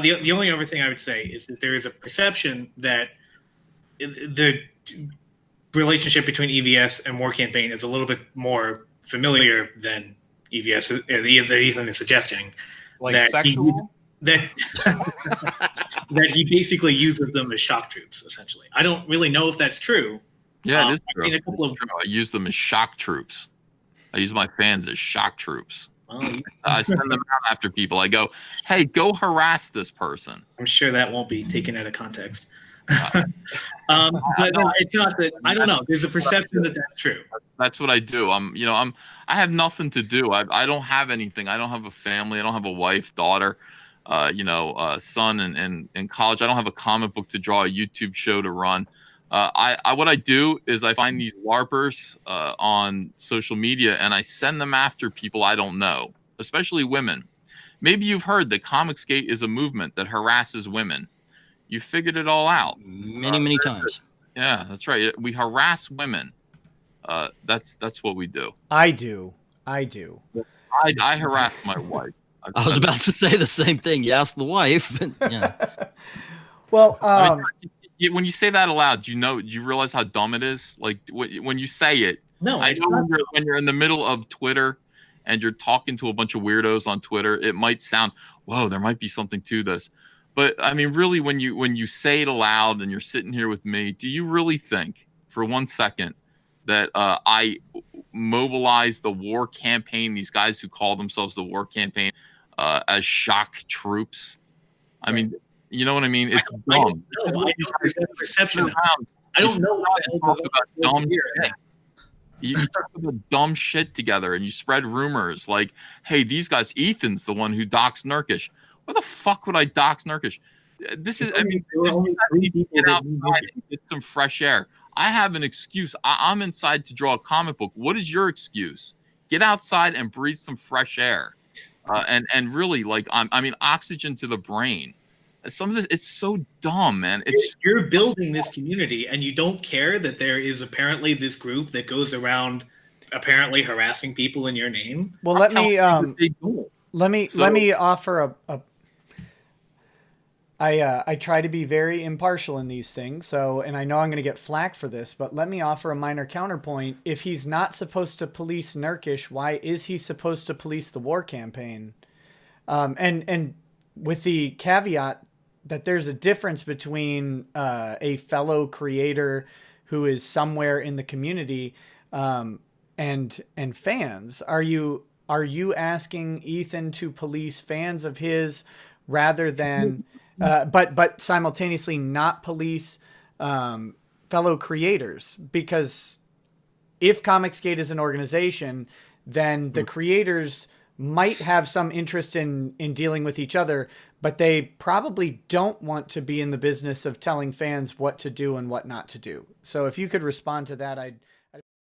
The only other thing I would say is that there is a perception that the relationship between EVS and War Campaign is a little bit more familiar than EVS that Ethan is suggesting. Like that sexual? That he basically uses them as shock troops, essentially. I don't really know if that's true. Yeah, it is true. I've seen a couple of. I use them as shock troops. I use my fans as shock troops. Well, I send them out after people. I go, hey, go harass this person. I'm sure that won't be taken out of context. But no, it's not that. I don't know. There's a perception that that's true. That's what I do. I have nothing to do. I don't have anything. I don't have a family. I don't have a wife, daughter, son in college. I don't have a comic book to draw, a YouTube show to run. What I do is I find these LARPers on social media and I send them after people I don't know, especially women. Maybe you've heard that Comicsgate is a movement that harasses women. You figured it all out. Many times. Yeah, that's right. We harass women. That's what we do. I do. I harass my wife. I was about to say the same thing. You ask the wife. Yeah. Well, when you say that aloud, do you realize how dumb it is? Like when you say it. No, I know when you're in the middle of Twitter and you're talking to a bunch of weirdos on Twitter, it might sound, whoa, there might be something to this. But I mean, really, when you say it aloud and you're sitting here with me, do you really think for 1 second that I mobilize the war campaign, these guys who call themselves the war campaign, as shock troops? I mean, you know what I mean? It's dumb. I don't perception. I don't know why you talk about dumb shit. You talk about dumb shit together and you spread rumors like, hey, these guys, Ethan's the one who doxed Nurkish. Why the fuck would I dox Nurkish? This get outside and get some fresh air. I have an excuse. I'm inside to draw a comic book. What is your excuse? Get outside and breathe some fresh air. And really, like, oxygen to the brain. Some of this, it's so dumb, man. You're building this community, and you don't care that there is apparently this group that goes around apparently harassing people in your name. Well, let me offer a I try to be very impartial in these things, and I know I'm going to get flack for this, but let me offer a minor counterpoint. If he's not supposed to police Nurkish, why is he supposed to police the war campaign? And with the caveat that there's a difference between a fellow creator who is somewhere in the community and fans. Are you asking Ethan to police fans of his rather than but simultaneously not police fellow creators? Because if Comicsgate is an organization, then the creators might have some interest in dealing with each other, but they probably don't want to be in the business of telling fans what to do and what not to do. So if you could respond to that,